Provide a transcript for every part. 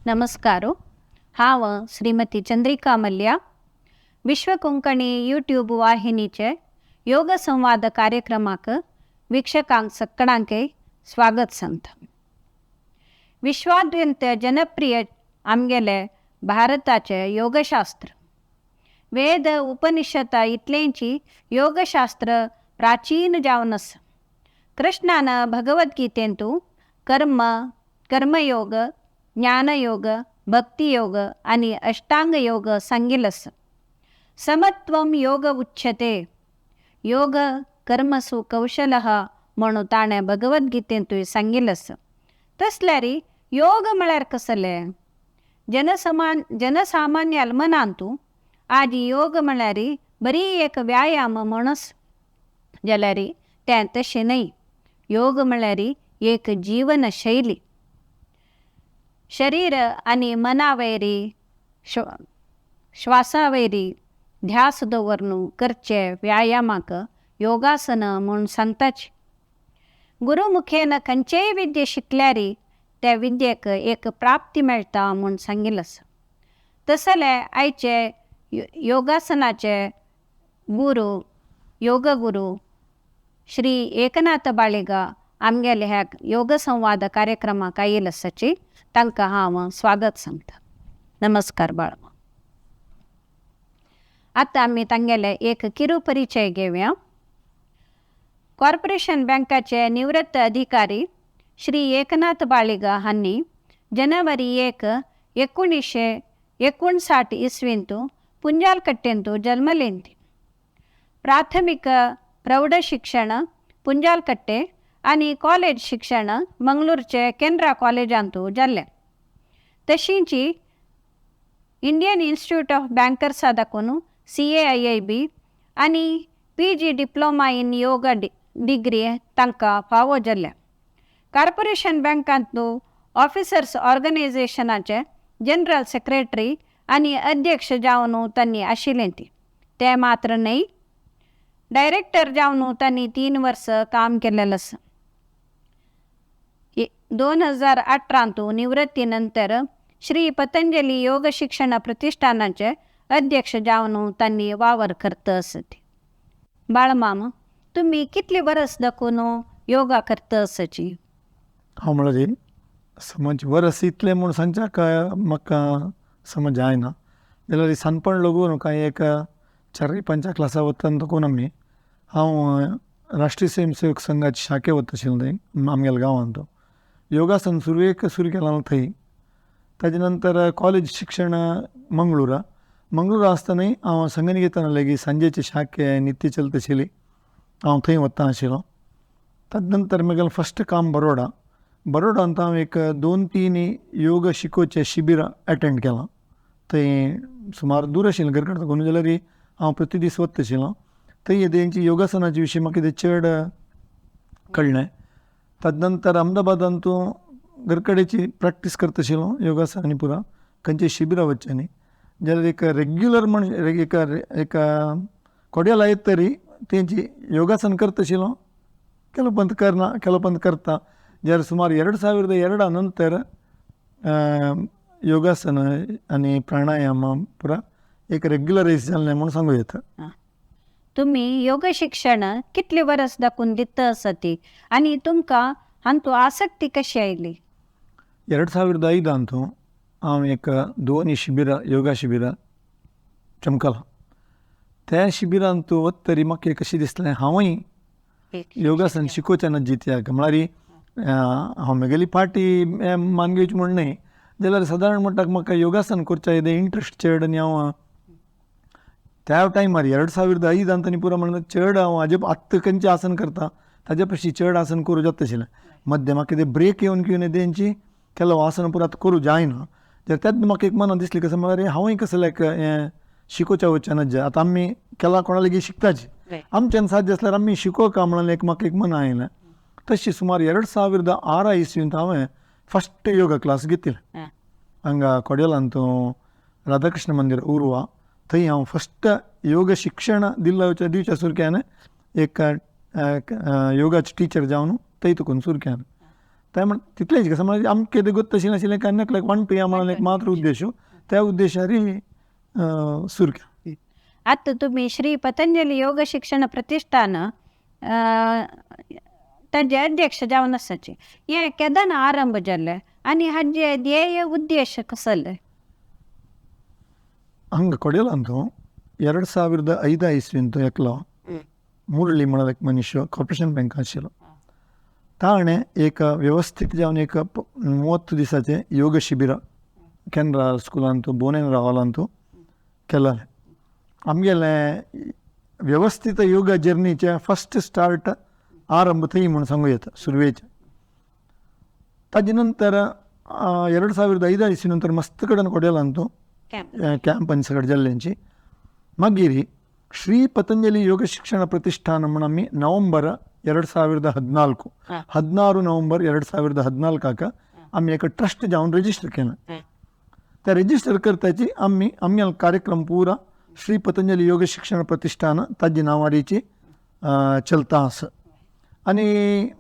ನಮಸ್ಕಾರು. हांव श्रीमती चंद्रिका मल्ल्या. विश्व कोंकणी यूट्यूब वाहिनीचे योग संवाद कार्यक्रमाक वीक्षकांक सगळ्यांक स्वागत सांगता. विश्वाद्यंत जनप्रिय आमगेले भारताचे योगशास्त्र. वेद उपनिषदा इतलेंची योगशास्त्र प्राचीन जावन आसा. कृष्णान भगवद्गीतेंतू कर्मयोग, ज्ञानयोग, भक्तियोग आणि अष्टांग योग सांगिल्लो आसा. समत्वम योग उच्यते. योग कर्मसु कौशलः म्हणून ताणें भगवद्गीतेंतूय सांगिल्लो आसा. तसल्यार योग म्हळ्यार कसलें? जनसामान्याल मनांतू आज योग म्हळ्यार बरी एक व्यायाम म्हणस जाल्यार तें तशें न्हय. योग म्हळ्यार एक जीवनशैली. शरीर आनी मनावयरी श्वासावयरी ध्यास दवरून करचे व्यायामाक योगासन म्हूण सांगताचे. गुरुमुखेन खंयचेय विद्ये शिकल्यार त्या विद्येक एक प्राप्ती मेळटा म्हूण सांगिल्लो आसा. तसले आयचे योगासनाचे योगगुरू श्री एकनाथ बाळिगा आमगेले ह्या योग संवाद कार्यक्रमाक आयिल्ले आसाची तांकां हांव स्वागत सांगता. नमस्कार बाळमा. आतां आमी तांगेले एक किरू परिचय घेवया. कॉर्पोरेशन बँकाचे निवृत्त अधिकारी श्री एकनाथ बाळिगा हांणी जनवरी 1, 1959 इसवींतू पुंजालकट्टेंतू जल्मलेंती. प्राथमिक प्रौढ शिक्षण पुंजालकट्टे आनी कॉलेज शिक्षण मंगळूरचे केनरा कॉलेजांतू जाल्लें. तशींच इंडियन इन्स्टिट्यूट ऑफ बँकर्सा दाखून CAIIB आनी PG diploma in yoga degree तांकां फावो जाल्ल्या. कॉर्पोरेशन बँकांतू ऑफिसर्स ऑर्गनायझेशनाचे जनरल सेक्रेटरी आनी अध्यक्ष जावन तांणी आशिल्लें. ते मात्र न्हय, डायरेक्टर जावन तांणी 3 वर्स काम केलेलें आसा. 2018 निवृत्ती नंतर श्री पतंजली योग शिक्षण प्रतिष्ठानाचे अध्यक्ष जावन तांणी वावर करता आसत. बाळमाम, तुम्ही कितली वर्स दाखून योगा करता आसाची? हांव म्हळ्यार समज वर्स इतलें म्हूण सांगच्याक म्हाका समज जायना. जाल्यार सानपण लागून कांय एक 4-5 क्लासा वतना देखून हांव राष्ट्रीय स्वयंसेवक संघाचे शाखे वता आशिल्लो थंय आमगेल्या गांवांत. योगासन सुरू केलां थंय. ताजे नंतर कॉलेज शिक्षण मंगळूरा आसतना हांव संगनिकेतन लेगीत सांजेचे शाखे नित्य चलता आशिल्ली, हांव थंय वता आशिल्लो. ताजे नंतर म्हगेलें फस्ट काम बरोडांत हांव एक 2-3 योग शिकोवचे शिबीर अटेंड केलां. थंय सुमार दूर आशिल्लें घर कडल्यान कोण जाल्यार हांव प्रतिदीस वता आशिल्लो. थंय तेंची योगासनाचे विशीं म्हाका कितें चड कळ्ळें. ताजे नंतर अहमदाबादांतू घरकडेची प्रॅक्टीस करता आशिल्लो योगासनांनी पुरा खंयचे शिबिरां वच्च्यांनी. जाल्यार एक रेग्युलर एक कोड्या लायत तरी तेंची योगासन करता आशिल्लो. केलो करता जाल्यार सुमार 2002 नंतर योगासन आनी प्राणायाम पुरा एक रेग्युलरायज जाल्लें म्हूण सांगूं येता. तुम्ही योग शिक्षण कितले वर्स दाखून दिता आसाती आनी तुमकां हातूंत आसक्ती कशी आयली? 2005 हांव एक 2 योगा शिबिरां चमकलां. त्या शिबिरांत वतरी म्हाका कशें दिसलें हांवूय योगासन शिकोवचें ना जित्याक. म्हळ्यार हांव म्हगेली पार्टी मान घेवची म्हूण न्हय, जाल्यार सादारण म्हणटाक म्हाका योगासन करचें येदें इंट्रस्ट चड. आनी हांव त्या टायमार 2005 आनी पुरो म्हणून चड हांव आत्तां खंयचें आसन करता ताजे पेक्षा चड आसन करूं जाता आशिल्लें. मध्य म्हाका कितें ब्रेक येवन तेंची केलो आसन पुरो आतां करूं जायना. जाल्यार तेन्ना म्हाका एक मनांत दिसलें कसं म्हळ्यार हांवूय कसलें हें शिकोवचें वचचें जे आतां आमी केलां कोणा लेगीत शिकताची आमच्यान साध्य आसल्यार आमी शिकोवका म्हणून म्हाका एक मन आयलें. तशी सुमार 2006 इसवींत हांवें फस्ट योगा क्लास घेतिल्लें हांगा कोडेलांत राधाकृष्ण मंदिर उर्वा. थंय हांव फस्ट योग शिक्षण दिवचे सुरू केलें. एक योगाचे टिचर जावन थंय तुकून सुरू केलें. त्या म्हण तितलेच कसं म्हणजे आमके ते गोत तशी नाशिल्लें काय नाका 1 PM म्हणून एक मात्र उद्देश त्या उद्देशारी सुरू केला. आता तुम्ही श्री पतंजली योग शिक्षण प्रतिष्ठान ताजे अध्यक्ष जावन आसाचे हे केदान आरंभ जाले आनी हाजे ध्येय उद्देश कसले? ಹಂಗೆ ಕೊಡಿಲ್ಲ ಅಂತು 2005 ಇಸ್ವಿಂತು एकलो मुरली म्हणून एक मनुष्य कॉर्पोरेशन बँक आशिल्लो ताणें एक व्यवस्थीत जावन एक 30 दिसाचें योग शिबीर कॅनरा स्कुलांतू बोनेन रावलांतू केलेलें. आमगेलें व्यवस्थीत योगा जर्नीचे फस्ट स्टार्ट आरंभ थंय म्हणून सांगूं येता सुरवेचे. ताजे नंतर 2005 इस्वी नंतर मस्त कडेन कोडेलांतू ಕ್ಯಾಂಪ್ ಸಗಡ್ ಜಲ್ಲೆಂಚಿ ಮಗ್ಗಿರಿ ಶ್ರೀ ಪತಂಜಲಿ ಯೋಗ ಶಿಕ್ಷಣ ಪ್ರತಿಷ್ಠಾನ ಮಣಮ್ಮಿ ನವಂಬರ್ 2014 नवंबर 2014 आम्ही एक ट्रस्ट जाऊन रजिस्टर केलं. त्या रजिस्टर करताची आम्ही कार्यक्रम पुरा श्री पतंजली योग शिक्षण प्रतिष्ठान ताजी नावारीची चलता आसा आणि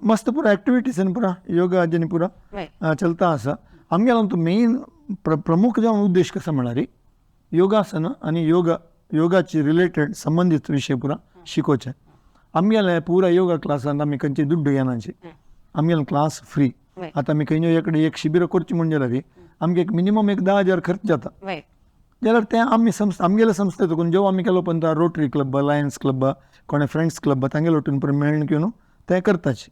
मस्त पुरा ॲक्टिविटीज पुरा योगा आनी पुरा चलता आसा. आमगेलो मेन प्रमुख जावन उद्देश कसं म्हणल्यार योगासन आणि योगाची रिलेटेड संबंधित विषय पुरा शिकोवचे. आमगेले पुरा योगा क्लासांत आमी खंयची दुड्ड घेनाची आमगेलो क्लास फ्री. आतां आमी खंय एकडे एक शिबीर करची म्हणजे जाल्यार आमगे एक मिनिमम एक 10,000 खर्च जाता जाल्यार तें आमी आमगेले संस्थेतून जेव आमी केलो पण रोटरी क्लब लायन्स क्लब कोणे फ्रेंड्स क्लब तांगे लोटून पुरो मेळून घेवन तें करताचे.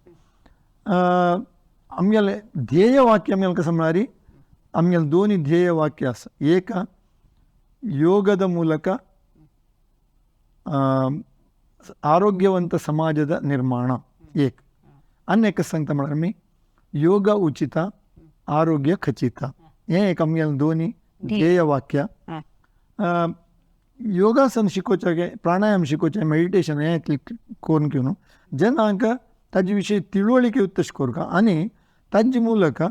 आमगेले ध्येय वाक्य आमगेलें कसं म्हळ्यार आमगेले 2 ಧ್ಯೇಯ ವಾಕ್ಯ आसा. एक ಯೋಗದ ಮೂಲಕ ಆರೋಗ್ಯವಂತ ಸಮಾಜದ ನಿರ್ಮಾಣ एक अन्य सांगता म्हळ्यार आमी योगा उचित आरोग्य खचित हें एक आमगेलें 2 ध्येय वाक्य. योगासन शिकोवचे प्राणायाम शिकोवचे मेडिटेशन हें करून घेवन जेन्ना ताजे विशीं तिळवळीक येता तशें करूं आनी ताजे ಮೂಲಕ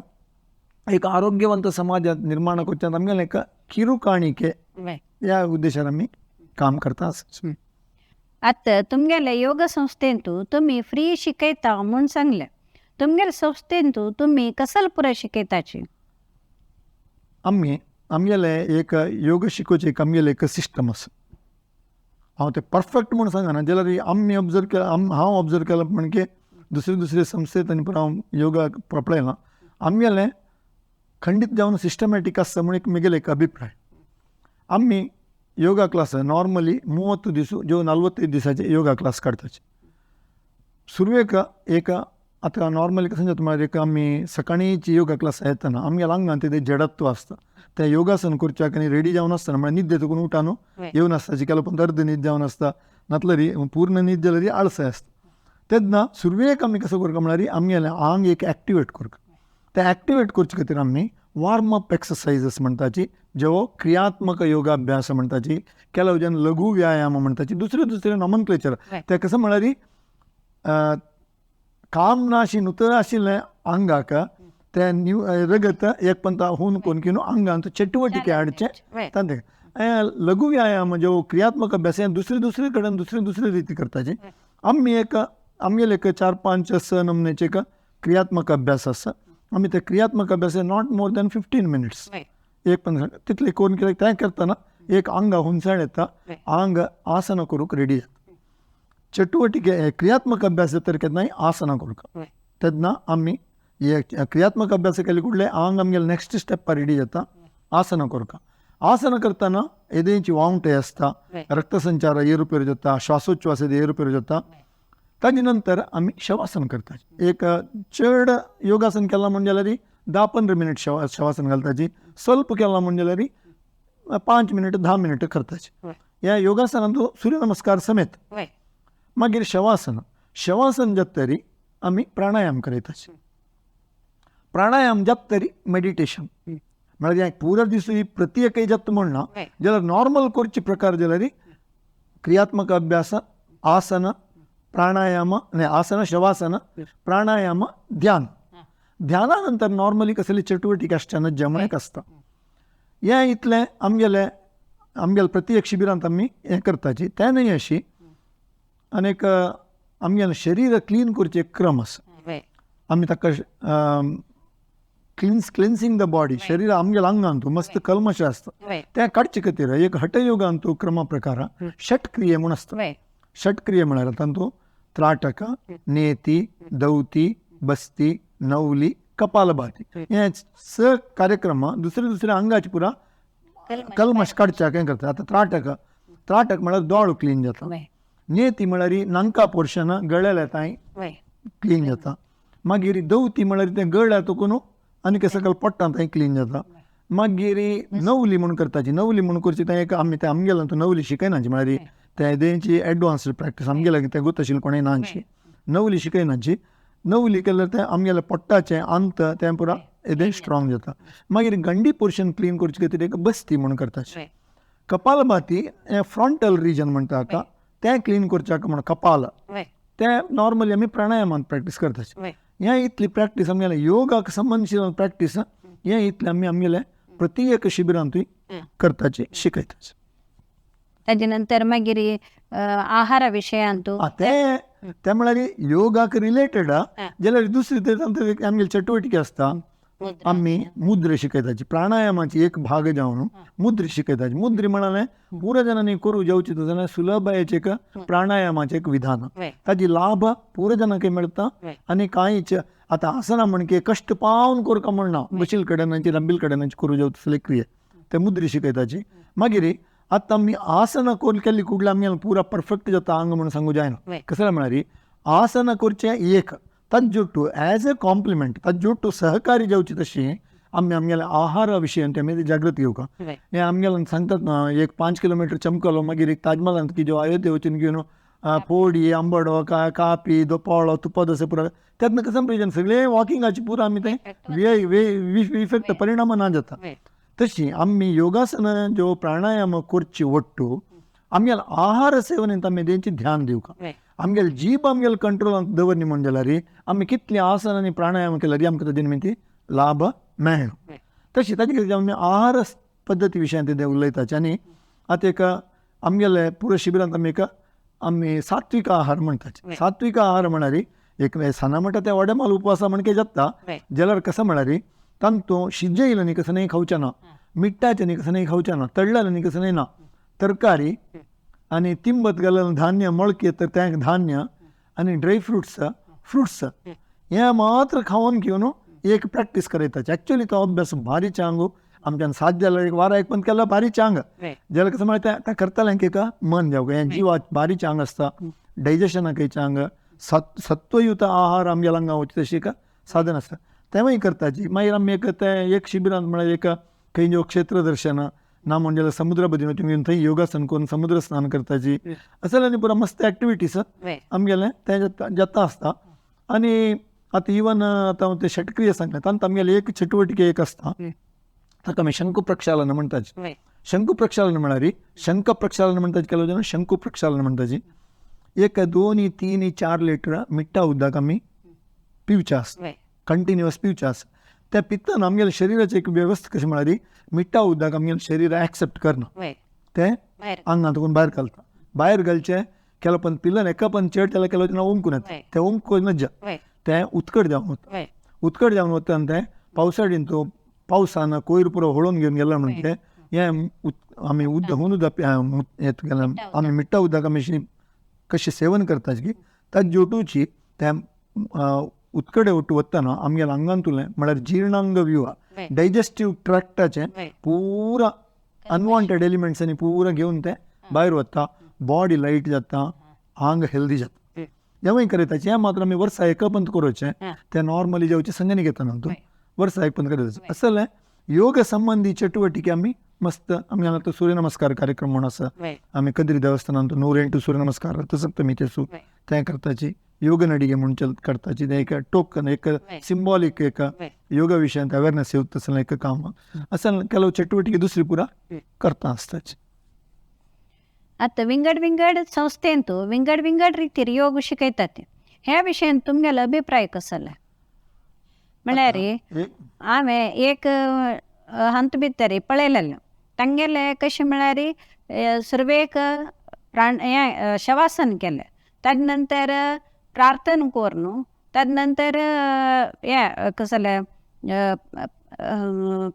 एक आरोग्यवंत समाज निर्माण करच्यात आमगेलें एक किरुकाणिके या उद्देशान आमी काम करता आसा. आता तुमगेल्या योग संस्थेंतू तुम्ही फ्री शिकयता म्हणून सांगले. तुमगेल्या संस्थेंतू तुम्ही कसले पुरे शिकयताची? आमगेले एक योग शिकोवचे एक आमगेलें एक सिस्टम आसा. हांव तें परफेक्ट म्हणून सांगना जाल्यार आमी ऑब्जर्व केला हांव ऑब्जर्व केलां म्हणजे दुसरे संस्थेंत आनी पुरो हांव योगा पळयलां आमगेलें खंडीत जावन सिस्टमॅटीक आसता म्हणून म्हगेलो एक अभिप्राय. आमी योगा क्लास नॉर्मली 30 दीस जो 45 दिसाचे योगा क्लास काडताचे. सुरवेक एक आतां नॉर्मली कशें जाता म्हळ्यार एक आमी सकाळीची योगा क्लास येतना आमगेल्या आंगान तें जडत्व आसता तें योगासन करच्याक आनी रेडी जावन आसतना म्हळ्यार न्हिद देखून उठा न्हू येवन आसता केलो पण अर्द न्हीद जावन आसता नातल्यार पूर्ण न्हीद जाल्यार आळसाय आसता. तेन्ना सुरवेक आमी कसो करता म्हळ्यार आमगेलें आंग एक एक्टिवेट करता. ते एक्टिवेट करचे खातीर आमी वॉर्म अप एक्सरसाइजीस म्हणटाची जेवो क्रियात्मक योगाभ्यास म्हणटाची केलो जेन्ना लघु व्यायाम म्हणटाची दुसरे नॉमनक्लेचर ते कसं म्हळ्यार काम नाशी नुतर आशिल्लें आंगाक ते रगत एक पंत होऊन कोण किंवा अंगांत चटुवटिके हाडचे तांते लघु व्यायाम जेवो क्रियात्मक अभ्यास हे दुसरे कडेन दुसरे रीती करताचे. आमगेले एक 4-5 नमनेचे एक क्रियात्मक अभ्यास आसा. आमी ते क्रियात्मक अभ्यास नॉट मोर दॅन 15 मिनिट्स एक 15 तितले करून केले तें करतना एक आंग हुंसाळ येता आंग आसना करूंक रेडी जाता. चटुवटिके क्रियात्मक अभ्यास जाता केन्ना आसना करूंक तेन्ना आमी क्रियात्मक अभ्यास केले कुठले आंग आमगेले नेक्स्ट स्टेप रेडी जाता आसना करूंक. आसना करतना एदेंची वावंटे आसता रक्तसंचार एरुपेर जाता श्वासोच्छ्वास एरुपेर जाता. ताजे नंतर आमी शवासन करता. एक चड योगासन केलां म्हणजे जाल्यार 10-15 मिनिट शवासन घालताची स्वल्प केलां म्हणजे जाल्यार 5 मिनिट 10 मिनिट करताची. ह्या योगासनांत सूर्य नमस्कार समेत मागीर शवासन जातरी आमी प्राणायाम करताचे. प्राणायाम जातरी मेडिटेशन म्हळ्यार पुरो दीस प्रति एक जाता म्हणना जाल्यार नॉर्मल करचे प्रकार जाल्यार क्रियात्मक अभ्यास आसन प्राणायाम आसन शवासन प्राणायाम ध्यानानंतर नॉर्मली कसली चटुवटीक आसतना जमणेक आसता. हें इतलें आमगेले प्रति एक शिबिरांत आमी हें करताची. तें न्हय अशी आनीक आमगेलें शरीर क्लीन करचें एक क्रम आसा. आमी ताका क्लिन्सिंग द बॉडी, शरीर आमगेलें आंग अंतू मस्त कल्मश आसता तें काडचे खातीर एक हठयोग अंतू क्रमा प्रकार षटक्रिये म्हूण आसता. षटक्रिये म्हळ्यार तातूंत त्राटक, नेती, दवती, बस्ती, नवली, कपालभाती हे स कार्यक्रम दुसऱ्या अंगाची पुरा कल्मश काडच्याक हें करता. आतां त्राटक म्हळ्यार दोळ क्लीन जाता. नेती म्हळ्यार नांका पोर्शन गळ्याल्या ताई क्लीन जाता. मागीर दवती म्हळ्यार तें गळ्या तकून आनी सकयल पोट्टां थंय क्लीन जाता. मागीर नवली म्हूण करताची. नवली म्हूण करची तें एक आमी तें आमगेलें नवली शिकयनाची म्हळ्यार तें तेंची एडवान्स्ड प्रॅक्टीस आमगेल्या तें गुतशिल कोणें नाची. नवली शिकयनाची. नवली केल्यार तें आमगेल्या पोट्टाचें अंत तें पुरा येदें स्ट्रॉंग जाता. मागीर गंडी पोर्शन क्लीन करचे खातीर एक बस्ती म्हूण करताची. कपालभाती हें फ्रंटल रिजन म्हणटा ताका तें क्लीन करच्याक म्हण कपाल तें नॉर्मली आमी प्राणायामान प्रॅक्टीस करताची. हें इतली प्रॅक्टीस आमगेलें योगाक संबंदशील प्रॅक्टीस हें इतलें आमी आमगेलें प्रति एक शिबिरांतूय करताची शिकयताची. ताजे नंतर मागीर आहारा विशयांतू तें म्हळ्यार योगाक रिलेटेड जाल्यार दुसरी तर आमगेली चटवटीक आसता. आमी मुद्र शिकयताची. प्राणायामाची एक भाग जावन मुद्र शिकयताची. मुद्री म्हणालें पुरो जाणांनी करूं जेवचे जाल्यार सुलभ एक प्राणायामाचें एक विधान ताजी लाभ पुरो जाणांक मेळटा. आनी कांयच आतां आसना म्हण की कश्ट पावन करता म्हणना बशील कडेनाची लंबील कडेनाची करूं जेवता तसले क्रिये ते मुद्री शिकयताची. मागीर आतां आमी आसना केल्ली कुडली आमगेलें पुरा परफेक्ट जाता आंग म्हणून सांगूं जायना. कसलें म्हळ्यार आसना करचें एक ताजे जोडटू एज अ कॉम्प्लिमेंट ताजे जोडटू सहकारी जेवची तशी आमी आमगेल्या आहारा विशयान तेमी जागृती घेवका. हें आमगेल्यान सांगतात ना एक 5 किलोमीटर चमकलो मागीर एक ताजमहालांत की जो अयोध्ये वचून घेवन पोडी आंबडो कापी दोपोळो तुपद अशें पुरो तेन्ना कसं रिजन सगळे वॉकिंगाची पुरो आमी तें इफेक्ट परिणाम ना जाता. तशी आमी योगासना ज्यो प्राणायाम करची वट्टू आमगेल्या आहार सेवनेंत आमी तेंची ध्यान दिवका. आमगेली जीब आमगेल्या कंट्रोलांत दवरली म्हण जाल्यार आमी कितली आसन आनी प्राणायाम केल्यार आमकां ताजेर मागीर लाभ मेळना. तशी ताजे खातीर आमी आहार पद्दती विशयान ते उलयताचे. आनी आतां एक आमगेले पुरो शिबिरांत आमी सात्वीक आहार म्हणटाचे. सात्वीक आहार म्हळ्यार एक साना म्हणटा ते वडेमाल उपवासा म्हण जाता जाल्यार कसं म्हळ्यार तांतूं शिजयलें न्ही कसं नाही खावचें ना, मिठ्ठाचें न्ही कसं नाही खावचें ना, तळलेलें न्ही कसं ना, तरकारी आनी तिंबत घालून धान्य मोळके तर तें धान्य आनी ड्राय फ्रुट्स हें मात्र खावन घेवन एक प्रॅक्टीस करयताची. एक्चुअली तो अभ्यास भारी चांग आमच्यान साध्य जाल्यार एक वारा एक पण केला भारी चांग जाल्यार कसं म्हळ्यार तें करतालें की मन जावं हें जिवा भारी चांग आसता. डायजेशनाकय चांग सत्वयुत आहार आमगेल्या हांगा वचचे तशी एक साधन आसता तेंवूय करताची. मागीर आमी एक शिबिरांत म्हळ्यार एक खंय जो क्षेत्र दर्शन ना म्हणजे जाल्यार समुद्रा बदीन वचून घेवन थंय योगासन करून समुद्र स्नान करताची. अशें जाल्यार पुरो मस्त एक्टिविटीज आमगेलें तें जाता आसता. आनी आतां इवन आतां ते षटक्रिय सांगले तांत आमगेले एक चटवटीके एक आसता ताका आमी शंकू प्रक्षालन म्हणटाची. शंकू प्रक्षालन म्हळ्यार शंख प्रक्षालन म्हणटाची केलो जाल्यार शंकू प्रक्षालन म्हणटाची. एक 2, 3, 4 लिटर मिठ्ठा उदक आमी पिवचें आसता, कंटिन्युअस पिवचें आसता. त्या पित्तान आमगेल्या शरिराची एक वेवस्था कशी म्हळ्यार मिठ्ठा उदक आमगेलें शरीर एक्सेप्ट करना तें आंगांतून भायर घालता. भायर घालचें केलो पण पिल्लन एका पण चड जाल्यार केलो तेन्ना ओंकून येता. तें ओंकून तें उदकट जावन वता. उदकट जावन वता आनी तें पावसाळीन तो पावसान कोयर पुरो होळोवन घेवन गेलो म्हणजे हें आमी उदक आमी मिठ्ठा उदक आमी कशें सेवन करताची की ताजे जोटूची तें उदकडे वतना आमगेल्या आंगांतुलें म्हळ्यार जिर्णांग व्यूह डायजेस्टीव ट्रॅक्टाचें पुरा अनवॉन्टेड एलिमेंट्सांनी पुरा घेवन तें भायर वता. बॉडी लायट जाता, आंग हेल्दी जाता. हेंवूय करताचें. हें मात्र आमी वर्सा एक पंत करचें. तें नॉर्मली जेवचें संगनी घेतना तूं वर्सा एक पंत करताचें. असलें योग संबंधी चटवटीके आमी मस्त आमी हांगा सूर्य नमस्कार कार्यक्रम म्हूण आसा आमी कद्री देवस्थानांत 9 सूर्य नमस्कार सप्तमीचें तें करताची. योग नडिगे म्हणून करताची. तें एक टोकन एक सिंबॉलीक एक योगा विशयांत अवेरनेस येवता तसलें एक काम असलें केलो चटवटीके दुसरी पुरा करता आसताची. आतां विंगड संस्थेंत विंगड रितीर योग शिकयतात ह्या विशयान तुमगेलो अभिप्राय कसो जाला? म्हळ्यार हांवें एक हंत भितर पळयलेलें तांगेले कशें म्हळ्यार सर्वेक शवासन केलें ताजे नंतर प्रार्थना करून त्यानंतर या कसलं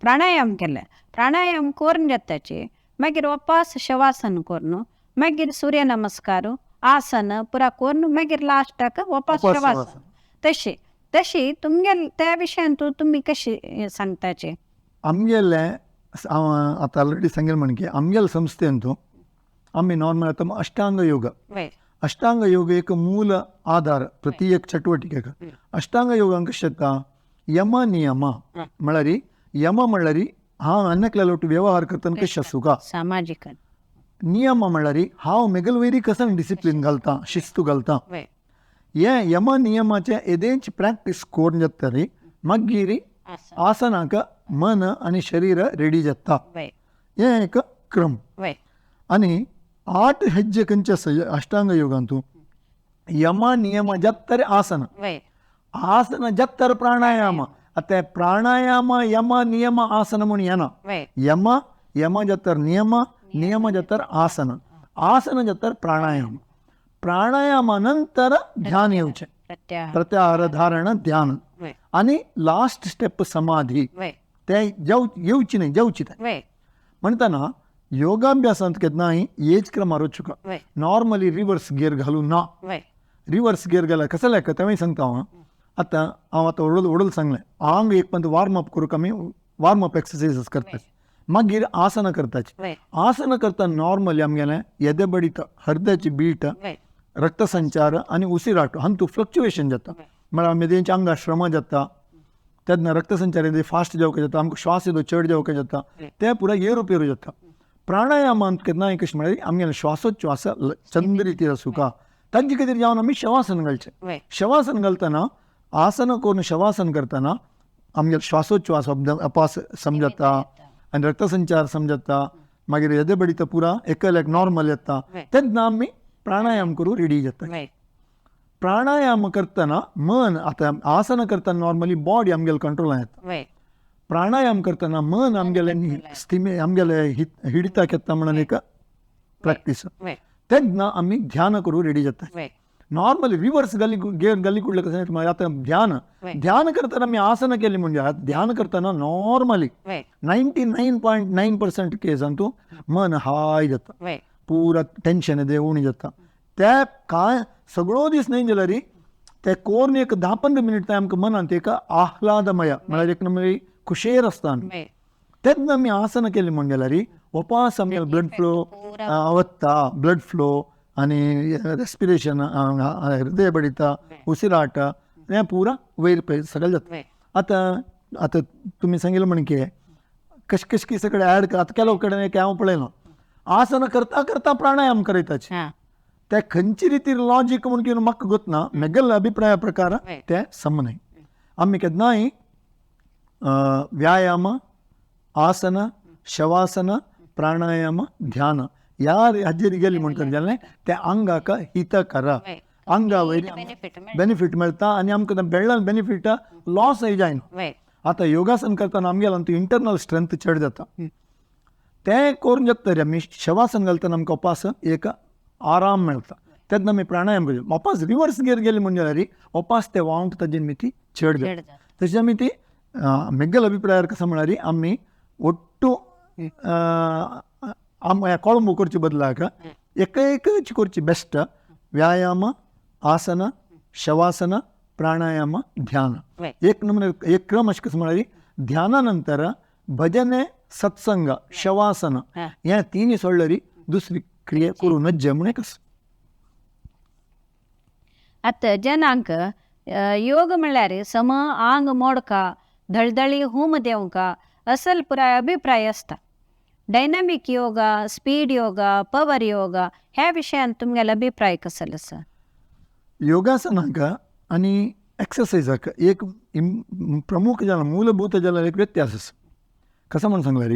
प्राणायाम केलं. प्राणायाम करून जाताचे मागीर वपास शवासन करून मागीर सूर्यनमस्कार आसन पुरा करून मागीर लास्टाक वपास शवासन तशी तुमगे त्या विशयान तुम्ही कशी सांगताचे. आमगेले आता ऑलरेडी सांगेल म्हणजे आमगेल संस्थेंतू आम्ही नॉर्मल आता अष्टांग योग अष्टांग योग एक मूल आधार प्रति एक चटवटिकेक. अष्टांग योगांक कशें जाता यम नियम म्हळ्यार यम म्हळ्यार हांव अन्नकलेलो व्यवहार करतना कशें आसूं का. सामाजिक नियम म्हळ्यार हांव मेगल वयरी कसं डिसिप्लीन घालता शिस्त घालता. हे यम नियमाचे एदेंच प्रॅक्टीस करून जातरी मागीर आसनाक मन आनी शरीर रेडी जाता. हे एक क्रम. आनी 8 ಹೆಜ್ಜೆ खंयचे अष्टांग योगांतू यम नियम जत्तर आसन आसन जत्तर प्राणायाम. आता प्राणायाम यम नियम आसन म्हणून येना. यम यम जत्तर नियम नियम जत्तर आसन आसन जत्तर प्राणायाम. प्राणायामानंतर ध्यान येवचें. प्रत्याहार धारण ध्यान आणि लास्ट स्टेप समाधी. ते येवची न्ही जेवची ते म्हणटना योगाभ्यासांत केन्नाय एज क्रमार वचुका. नॉर्मली रिवर्स गियर घालूं ना. रिवर्स गियर घाला कसं लायक तेव्हाय सांगता हांव. हांव आतां ओडल सांगलें आंग एक पंत वार्म अप करूंक आमी वार्म अप एक्सरसाइजीस करतात. मागीर आसनां करताची. आसनां करता नॉर्मली आमगेलें येदे बडीत हृदयाची बीट रक्तसंचार आनी उसिराट हातूंत फ्लक्च्युएशन जाता. म्हळ्यार मेदेंच्या आंगार श्रम जाता. तेन्ना रक्तसंचार येदे फास्ट जावंक जाता. आमकां श्वास येदो चड जावंक जाता. ते पुरा एरुपेरू जाता. प्राणायामांत केन्नाय कशें म्हळ्यार आमगेलें श्वासोच्छ्वास चंद रितीन आसूं का तांचे खातीर जावन आमी शवासन घालचें. शवासन घालतना आसन करून शवासन करतना आमगेलो श्वासोच्छ्वास अपास समजता आनी रक्तसंचार समजता. मागीर येदे बडीत पुरा एकल्याक नॉर्मल येता. तेन्ना आमी प्राणायाम करूं रेडी जाता. प्राणायाम करतना मन आतां आसन करतना नॉर्मली बॉडी आमगेलो कंट्रोलान येता. प्राणायाम करतना मन आमगेलें स्थिमे आमगेलें हिडिताक येता म्हणून एक प्रॅक्टीस. तेन्ना आमी ध्यान करूं रेडी जाता. नॉर्मली रिवर्स गली कुडले कसं आतां ध्यान करतना आमी आसनां केली म्हणजे ध्यान करतना नॉर्मली 99.9% केसांतू मन हाय जाता. पुरा टेन्शन येदे उणी जाता. ते कांय सगळो दीस न्हय जाल्यार ते कोरून एक 10-15 मिनट आमकां मनांत एक आह्लादमय म्हळ्यार एक नंबर खुशेर आसता. तेन्ना आमी आसनां केली म्हण जाल्यार वपास आमगेलो ब्लड फ्लो वता. ब्लड फ्लो आनी रेस्पिरेशन हृदय बडीता उसिराट हें पुरा वयर सगळें जाता. आतां तुमी सांगिल्लें म्हण की कशें कशें सगळें ऍड आतां केलो कडेन एक हांव पळयलां आसनां करता करता प्राणायाम करयताचे. ते खंयचे रितीन लॉजीक म्हूण कितें म्हाका गोतना मेगल अभिप्राया प्रकार ते समन्हय. आमी केन्नाय व्यायाम आसन शवासन प्राणायाम ध्यान ह्या हाजेर गेली म्हणटा जाल्यार ते अंगाक हितकर. अंगा वयली बेनिफीट मेळटा आनी आमकां बेळ्ळान बेनिफीट लॉस जायना. आतां योगासन करतना आमगेलो इंटरनल स्ट्रेंथ चड जाता. तें करून जाता आमी शवासन घालतना आमकां वपास एक आराम मेळटा. तेन्ना आमी प्राणायाम करता. वपास रिवर्स गियर गेली म्हणजे जाल्यार वपास ते वावंट ताजेर मिती चड जाता. तशी आमी ती मेगल अभिप्रायार कसं म्हळ्यार आमी ಒಟ್ಟು ಕೊಳಂಬು ಕೊರ್ಚಿ ಬದಲಾಗ ಏಕೈಕಚಿ ಕೊರ್ಚಿ ಬೆಸ್ಟ್ ವ್ಯಾಯಾಮ ಆಸನ ಶವಾಸನ प्राणायाम ध्यान एक नंबर एक क्रम अशें कसं म्हळ्यार ध्यानानंतर भजने सत्संग शवासन ह्या तिनी सोडल्यार दुसरी क्रिया करूं नज्य म्हण कसं. आतां जनांक योग म्हळ्यार सम आंग मोडका धडधडी होम देवका असल पुराय अभिप्राय असता. Dynamic yoga speed yoga power yoga ह्या विशयान तुमगेलो अभिप्राय कसलो आसा. योगासनाक आनी एक्सरसाइजाक एक प्रमुख जाल्यार मूलभूत जाल्यार एक व्यत्यास आसा. कसं म्हणून सांगल्यार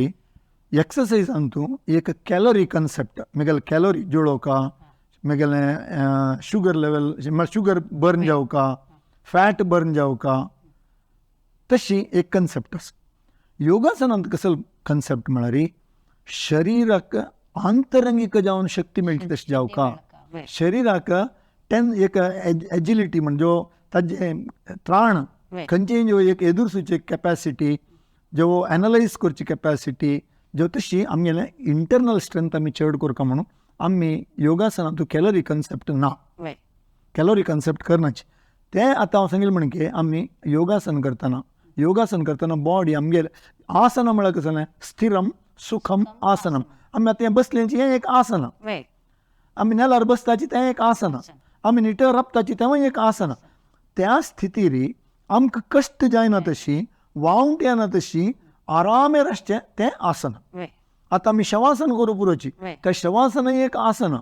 एक्सरसाइजांतू एक कॅलरी कन्सेप्ट मेगेले कॅलरी जोडोवका मेगेलें शुगर लेवल शुगर बर्न जावका फॅट बर्न जावका तशी एक कन्सेप्ट आसा. योगासनांत कसलो कन्सेप्ट म्हळ्यार शरीराक आंतरंगीक जावन शक्ती मेळची तशी जावका. शरीराक एक एजिलिटी म्हणजे ताजे त्राण खंयचेय ज्यो एक एदुरसूची कॅपॅसिटी ज्यो एनालायज करची कॅपॅसिटी ज्यो तशी आमगेलें इंटरनल स्ट्रेंथ आमी चड करता म्हणून आमी योगासनांतू कॅलरी कन्सेप्ट ना, कॅलरी कन्सेप्ट करनाची. ते आतां हांव सांगिल्लें म्हणजे आमी योगासन करतना बॉडी आमगेले आसना म्हळ्यार कशें जालें, स्थिरम सुखम आसनम. आमी आतां हें बसलेंची हें एक आसना, आमी नेलार बसताची तें एक आसना, आमी निटळ राबताची तेंवूय एक आसना. त्या स्थितीर आमकां कश्ट जायना तशी, वावंट येना तशी आरामेर आसचें तें आसना. आतां आमी शवासन करूं पुरोची, त्या शवासन एक आसना.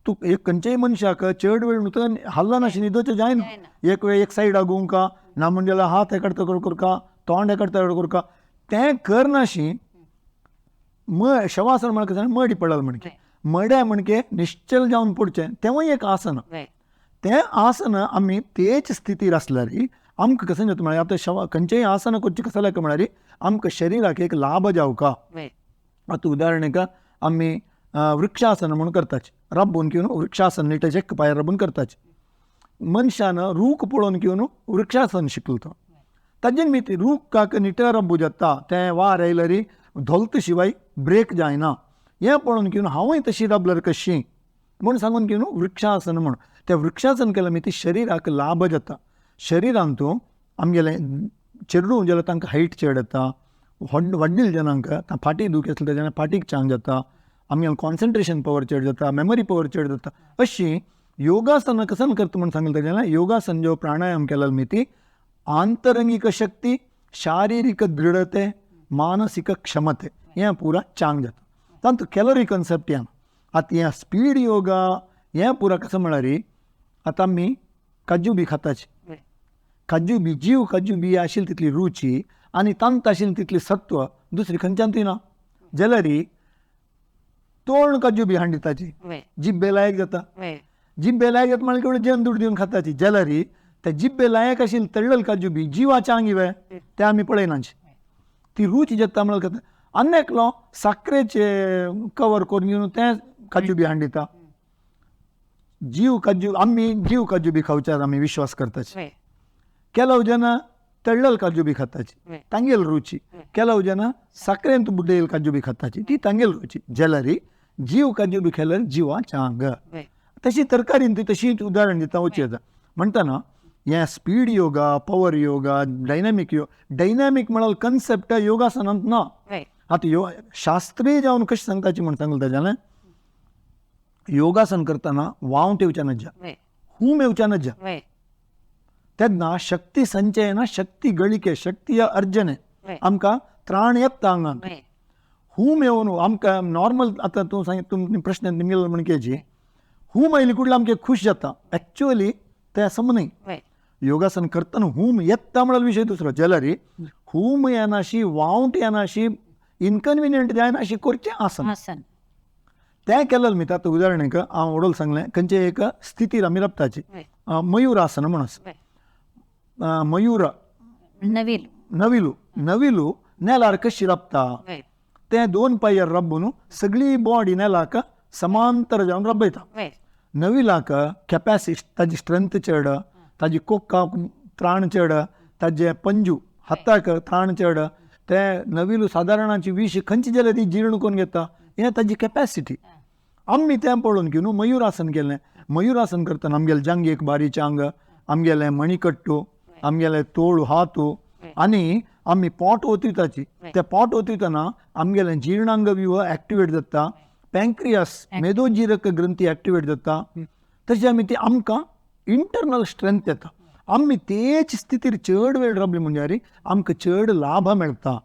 तूं एक खंयच्याय मनशाक चड वेळ नुतन हल्ला नाशी न्हिदोवचें जायना. एक वेळ एक सायडा घुंवका ना म्हणजे जाल्यार हात एकाड तकड करका, तोंड एकाड तकड करका, तें करनाशी शवासन म्हळ्यार कशें मडी पडल म्हणके, मड्या म्हणके निश्चल जावन पडचें तेंवूय एक आसना. तें आसना आमी तेच स्थितीर आसल्यार आमकां कशें जाता म्हळ्यार आतां खंयचेय आसना करचें कशें जालें म्हळ्यार आमकां शरिराक एक लाभ जावका. आतां उदाहरणेक आमी वृक्षासन म्हणून करताचे, रब्बून घेवन वृक्षासन नीट एक पांयार रब्बून करताचे. मनशान रूख पळोवन घेवन वृक्षासन शिकलो तो, ताजेन मी ते रूखाक निटळ रब्बू जाता, तें वार येयल्यार धोलता शिवाय ब्रेक जायना, हें पळोवन घेवन हांवूय तशी रबल्यार कशी म्हूण सांगून घेवन वृक्षासन म्हूण तें वृक्षासन केलें मागीर ती शरिराक लाभ जाता. शरिरांतू आमगेलें चेडूं जाल्यार तांकां हायट चड येता, व्हडले जनांक फाटी दुख आसता तेन्ना फाटीक चांग जाता, आमगेलें कॉन्सन्ट्रेशन पावर चड जाता, मेमरी पावर चड जाता. अशी योगासन कसन करता म्हूण सांगलें तेजें योगासन जो प्राणायाम केलेलो मी ती आंतरंगिक शक्ती, शारिरीक दृढते, मानसिक क्षमते हें पुरा चांग जाता. तांतू कॅलरी कन्सेप्ट हें. आतां हें स्पीड योगा हें पुरा कशें म्हळ्यार आतां आमी काजू बी खाताची, काजू बी जीव काजू बी आशिल्ली तितली रुची आनी तांत आशिल्ली तितली सत्व दुसरी खंयच्यानूय ना. जाल्यार तोंड काजू बी हांडिताची, जिब्बे लायक जाता, जिब्बे लायक जाता म्हळ्यार केवळ जेवन दूड दिवन खाताची. जाल्यार त्या जिब्बे लायक आशिल्ली तळ्ळल काजू बी जिवाचे आंग इवे ते आमी पळयनाची, ती रूच जेता म्हळ्यार खाता. आनी एकलो साखरेचे कवर करून घेवन तें काजू बी हांडिता. जीव काजू बी खावच्यार आमी विश्वास करताचे. ಕೆಲವು ಜನ ತಳ್ಳಲ್ ಕಾಜು ಬಿ ಖತ್ತಾಚಿ ತಂಗೆಲ್ ರುಚಿ, ಕೆಲವು ಜನ ಸಕ್ಕರೆಂತ ಬುಡ್ಡೆಯಲ್ಲಿ ಕಾಜು ಬಿ ಖತ್ತಾಚಿ ती ತಂಗೆಲ್ ರುಚಿ. जलरी जीव काजू बी खाल्यार जिवा चांग. तशी तरकारीन ती तशी उदाहरण दिता वची येता. म्हणटाना हें speed yoga, power yoga, dynamic म्हळ्यार कन्सेप्ट योगासनांत ना. आतां शास्त्रीय जावन कशें सांगताची म्हण सांगलें ताजें योगासन करतना वावंट येवच्या नज्या, हूम येवच्या नज्या. तेन्ना शक्ती संचयन, शक्ती ಗಳಿಕೆ, शक्तीय अर्जने आमकां त्राण येता हांगां. हूम येवन आमकां नॉर्मल आतां तूं सांग तुमी प्रश्न निमगेलो म्हणकेची हूम आयली कुडले आमकां खूश जाता. एक्चुअली तें असं न्हय. योगासन करतना हूम येता म्हळ्यार विशय दुसरो. जाल्यार हूम येनाशी, वावंट येनाशी, इनकन्विनियंट जायनाशी करचें आसन. तें केलेलें मी आतां उदाहरणेक हांव वडोल सांगलें खंयचे एक स्थितीर आमी रबताची मयूरासन म्हूण आसा. मयूर नविलू नेलार कशी रबता, तें 2 पांयार रब्बून सगळी बॉडी नेलाक समांतर जावन रबयता. नविलाक कॅपॅसिटी ताजी स्ट्रेंथ चड, ताजी कोक्काक त्राण चड, ताजे पंजू हाताक त्राण चड. तें नविलू सादारणाची विश खंयची जाल्यार ती जीर्ण करून घेता, हें ताजी कॅपॅसिटी. आमी तें पळोवन घेवन मयूरासन केलें. मयूरासन करतना आमगेले जांगेक बारीचे आंग, आमगेले मणिकट्टू, आमगेले तोळ हातू आनी आमी पोट ओतिताची. ते पोट ओतितना आमगेले जीर्णांग व्यूह एक्टिवेट जाता, पँक्रियास मेदोजीरक ग्रंथी एक्टिवेट जाता. तशें आमी ती आमकां इंटरनल स्ट्रेंथ येता. आमी तेच स्थितीर चड वेळ रबली म्हणल्यार आमकां चड लाभ मेळटा.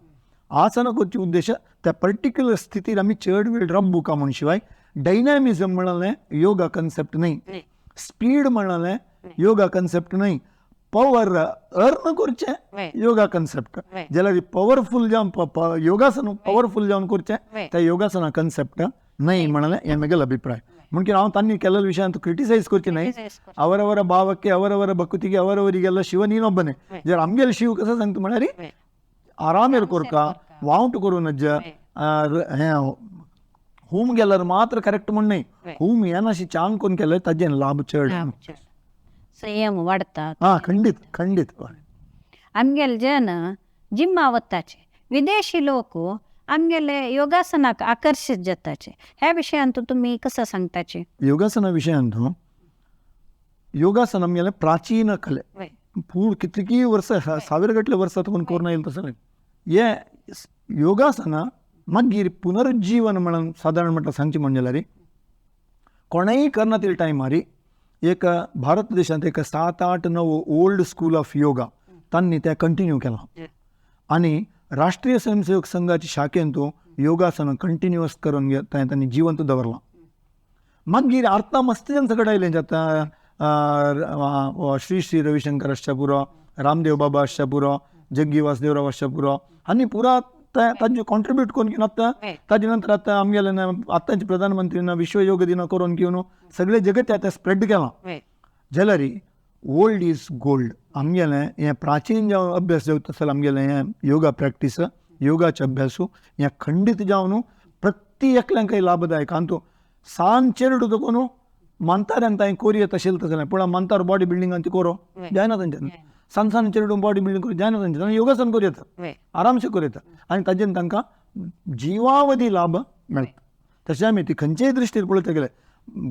आसना करचे उद्देश त्या पर्टिक्युलर स्थितीर आमी चड वेळ रब्बू का म्हण शिवाय डायनॅमिझम म्हणालें योगा कन्सेप्ट न्हय, स्पीड म्हणालें योगा कन्सेप्ट न्हय, पवर अर्न करचें योगा कन्सेप्ट. जाल्यार पवरफूल जावन योगासन पवरफूल जावन करचें त्या योगासना कन्सेप्ट न्हय म्हणालें हें म्हगेलो अभिप्राय. म्हणून हांव तांणी केलेल्या विशयान क्रिटिसायज करचें न्हय. ಅವರವರ ಭಾವಕ್ಕೆ ಅವರವರ ಭಕ್ತಿಗೆ ಅವರವರಿಗೆಲ್ಲ ಶಿವ ನೀನೊಬ್ಬನೇ. जर आमगेलो शिव कसो सांगता म्हळ्यार आरामेर करका, वावंट करूं नज्या. हें हूम गेल्यार मात्र करेक्ट म्हण न्हय, हूम येनाशी चांग करून केल्यार ताजें लाभ चड. संयम वाढता. हां खंडित खंडित. आमगेले जन जिम्मा वताचे, विदेशी लोक आमगेले योगासनाक आकर्षित जाताचे. ह्या विशयान तुम्ही कसं सांगताचे? योगासना विशयान योगासन आमगेले प्राचीन कले वय पूर्ण कितकी वर्ष ಸಾವಿರಗಟ್ಟಲೆ वर्ष तकून कोरोना येईल तसं नाही. हे योगासना मागीर पुनरुज्जीवन म्हणून साधारण म्हटलं सांगची म्हणजे रे कोणाही करण्यातील टायमारी एक भारत देशात एक 7-8-9 ओल्ड स्कूल ऑफ योगा त्यांनी त्या कंटिन्यू केला आणि राष्ट्रीय स्वयंसेवक संघाची शाखेन तो योगासन कंटिन्युअस करून त्यांनी जिवंत दवरला. मागीर आर्ता मस्त त्यांच्याकडे आयले जाता श्री श्री रविशंकर अश्टापुरा, रामदेव बाबा अश्टापुरा, जग्गी वासुदेवराव अश्टापुरा हांनी पुरा तांचे कॉन्ट्रीब्यूट करून घेवन आतां ताजे नंतर आतां आमगेले आतांचे प्रधानमंत्रीन विश्व योग दिन करून घेवन सगळे जगत आतां स्प्रेड केलां. जाल्यार ओल्ड इज गोल्ड. आमगेलें हें प्राचीन जावन अभ्यास जावता आसतना आमगेलें हें योगा प्रॅक्टीस योगाचे अभ्यासू हें खंडीत जावन प्रति एकल्यांकय लाभदायक. आनी तो सान चेडू देखून मंताऱ्यान तांय कोरी तशें तसलें पूण मंतार बॉडी बिल्डिंगान ती कोरो जायना तांच्यान. सान चेडू बॉडी बिल्डिंग करूं जायना तांच्यान. योगासन करूं येता आरामशे करूं येता आनी ताजेन तांकां जिवावधी लाभ मेळटा. तशें आमी ती खंयचेय दृश्टीर पळयता गेले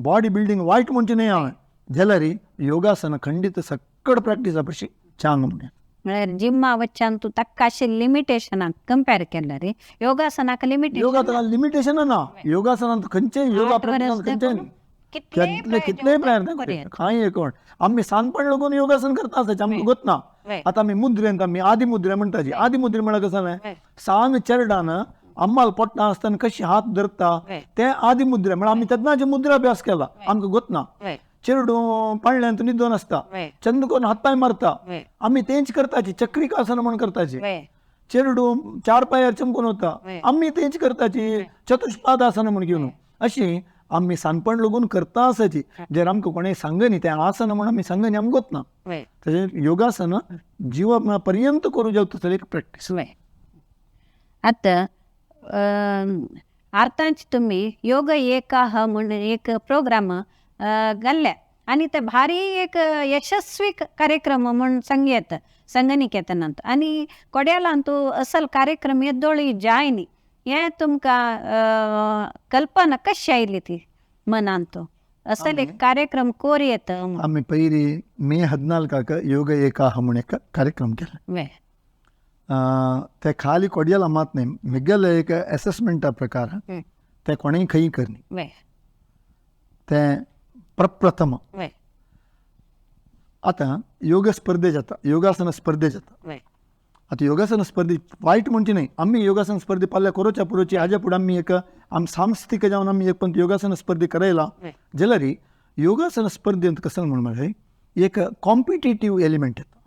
बॉडी बिल्डिंग वायट म्हणचें न्हय हांवें जाल्यार योगासन खंडीत सक्कड प्रॅक्टीसा पशी चांग म्हणून. म्हळ्यार जिम्मा वच्च्यान तूं ताका अशें लिमिटेशनाक कंपेर केला रे. योगासनाक लिमिटेशन योगासनाक लिमिटेशन ना. योगासनांत खंयचेय योगा प्रॅक्टीसांत खंयचेय कितलेय प्रयत्न करता कांय एक आमी सांगपण लागून योगासन करता आसता आमकां गोत ना. आतां आमी मुद्रेंत आमी आदी मुद्रे म्हणटाची. आदी मुद्रे म्हळ्यार कसं जालें सान चेरडान अम्माल पोट्टा आसतना कशी हात धरता ते आदी मुद्रे म्हळ्यार आमी तेन्नाचे मुद्रा अभ्यास केला आमकां गोत ना. चेडू पाळण्यांत न्हिदोन आसता चंद करून हात पांय मारता आमी तेंच करताची. चक्रिकासन म्हण करताची. चेडू 4 पांयार चमकून वता आमी तेंच करताची. चतुष्पादासन म्हण घेवन अशी आमी सानपण लागून करता आसाची. जर आमकां कोणें सांगनी तें आसन म्हण आमी सांगनी आमकां गोत ना. तशें योगासन जिवा पर्यंत करूं जावता तसली एक प्रॅक्टीस. आतां आर्तांच तुम्ही योग एकाह म्हणून एक प्रोग्राम घाल्ल्या आनी ते भारी एक यशस्वी कार्यक्रम म्हणून संगणिकेतनांत आनी कोड्यालान तूं असल कार्यक्रम येदोळी जाय न्ही हें तुमकां कल्पना कशी आयली ती मनांत तो असल एक कार्यक्रम कोर येता. आमी पयलीं मे 14 योग एकाह म्हूण एक कार्यक्रम केलो. ते खाली कोड्याला मात न्ही म्हगेले एक असेसमेंटा प्रकार ते कोणेय खंय करनी ते प्रप्रथम. आतां योग स्पर्धे जाता योगासन स्पर्धे जाता. आतां योगासन स्पर्धे वायट म्हणचे न्हय आमी योगासन स्पर्धे पाल्या करोच्या पुरोची हाज्या फुडें आमी एक सांस्थिक जावन आमी एक पण योगासन स्पर्धे करयला जाल्यार योगासन स्पर्धेंत कसं म्हणल्यार एक कॉम्पिटेटीव एलिमेंट येता.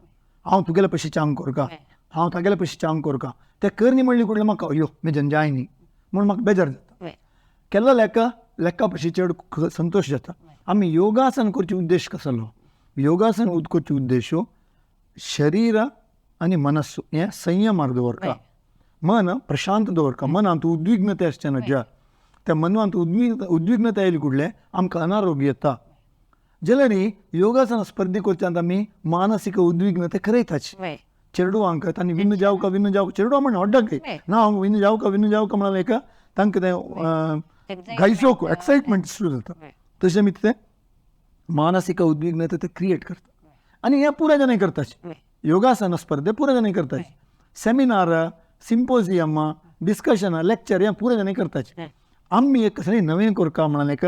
हांव तुगेले पयशे चांग करूं का हांव तागेले पयशे चांग करूं का ते करनी म्हणली कुडले म्हाका अयो मेजन जाय न्ही म्हूण म्हाका बेजार जाता. केल्लो लेका पयशे चड संतोश जाता. आमी योगासन करचे उद्देश कसलो योगासन करचे उद्देश शरीर आनी मनस्सु हें संयमार दवरता. मन प्रशांत दवरता. मनांत उद्विग्नता आसचे ना ज्या त्या मनांत उद्विग्नता येयली कुडले आमकां अनारोग्य येता. जाल्यार योगासन स्पर्धे करच्यांत आमी मानसीक उद्विग्नता खरयताची. चेडू हांकां तांणी विन जावका चेडू म्हण हड्डक ना हांव विन जावका म्हणाल एक तांकां तें घायसोक एक्सायटमेंट सुरू जाता. तशें आमी तें मानसीक उद्विग्नता ते क्रिएट करता आनी हें पुराय जाणां करताचे. योगासन स्पर्धे पुराय जाणां करताचे. सेमिनार सिम्पोजियम डिस्कशन लेक्चर हें पुराय जाणां करताचे. आमी एक कसलें नवें करता म्हणाल एक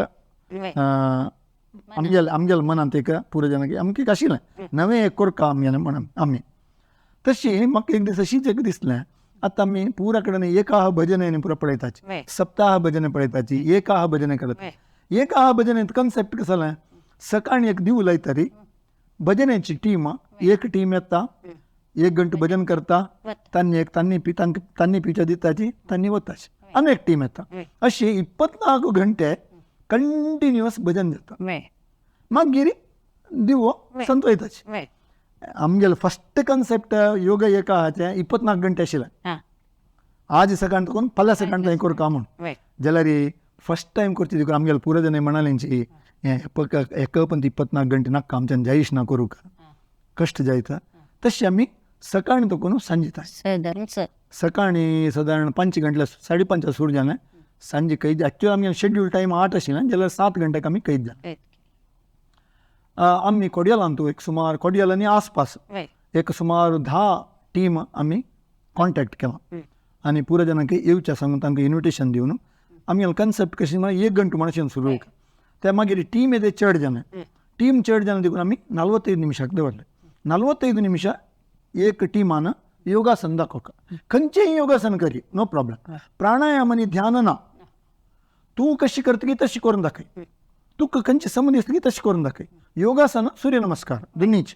आमगेल्या मनांत एक पुराय जाणां आमकां आशिल्लें नवें एक करता म्हणून आमी तशी म्हाका एक दीस अशीच एक दिसलें. आतां आमी पुरा कडेन एकाह भजन पुरा पळयताची सप्ताह भजन पळयताची एकाह भजन करता. एकाह भजन कन्सेप्ट कसो जालें सकाळीं एक दिव लायतारी भजनाची टीम एक टीम येता 1 घंटो भजन करता तांणी पिच्या दिताची तांणी वताची आनी एक टीम येता. अशी 24 घंटे कंटिन्युअस भजन जाता. मागीर दिवो संतोयताची. आमगेलो फस्ट कन्सेप्ट योग एकाहाचें 24 घंटे आशिल्लें. आज सकाळ तकून फाल्यां सकाळ थंय करता म्हूण जाल्यार फस्ट टायम करची देखून आमगेलो पुरो जाणां म्हणालेंची हें एक पण 24 गंटे नाका आमच्यान जायच ना करूंक कश्ट जायता तशें आमी सकाळी तकून सांजिताय साधारण सकाळी सादारण 5 गंटला 5:30 सुरू जालें सांजे कैद एक्चुअली आमी शेड्यूल टायम 8 आशिल्लें जाल्यार 7 गंटेक आमी कैद जालें आमी कोडयालांतू एक सुमार कोडयालांनी आसपास एक सुमार 10 टीम आमी कॉन्टॅक्ट केला आनी पुरो जाणांक येवचें सांगून तांकां इन्विटेशन दिवन आमी कन्सेप्ट कशी म्हळ्यार 1 गंटो म्हणून सुरू ते मागीर टीम येदे चड जालें टीम चड जालें देखून आमी 45 निमिशाक दवरलें 45 निमिशां एक टीमान योगासन दाखोवप खंयचेंय योगासन करी नो प्रॉब्लम प्राणायाम आनी ध्यान ना तूं कशी करतली तशी करून दाखय तुका खंयची संबंद दिसली तशी करून दाखय योगासन सूर्य नमस्कार दोनीच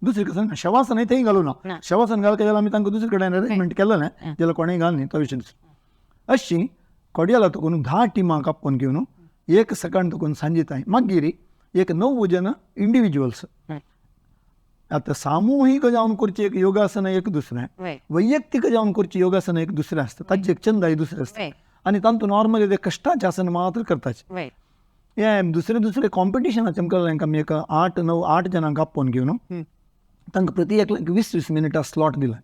दुसरे कसं शवासन थंय घालूं ना शवासन घालता जाल्यार आमी तांकां दुसरे कडेन अरेंजमेंट केलें जाल्यार कोणेंय घाल न्ही तो विशय दुसरो अशी कोडयाला तकून 10 टिमां कापून घेवन एक सकाळ तकून सांजिताय मागीर एक 9 जन इंडिविज्युअल्स आतां सामुहीक जावन करची एक योगासन एक दुसरें वैयक्तीक जावन करची योगासन एक दुसरें आसता ताचे एक छंद दुसरें आसता आनी तातूंत नॉर्मली ते कश्टाचें आसन मात्र करताचे हे दुसरे कॉम्पिटिशनाचे आमकां आमी एक 8 जनांक आपोवन घेवन तांकां प्रति एक 20 मिनिटां स्लॉट दिला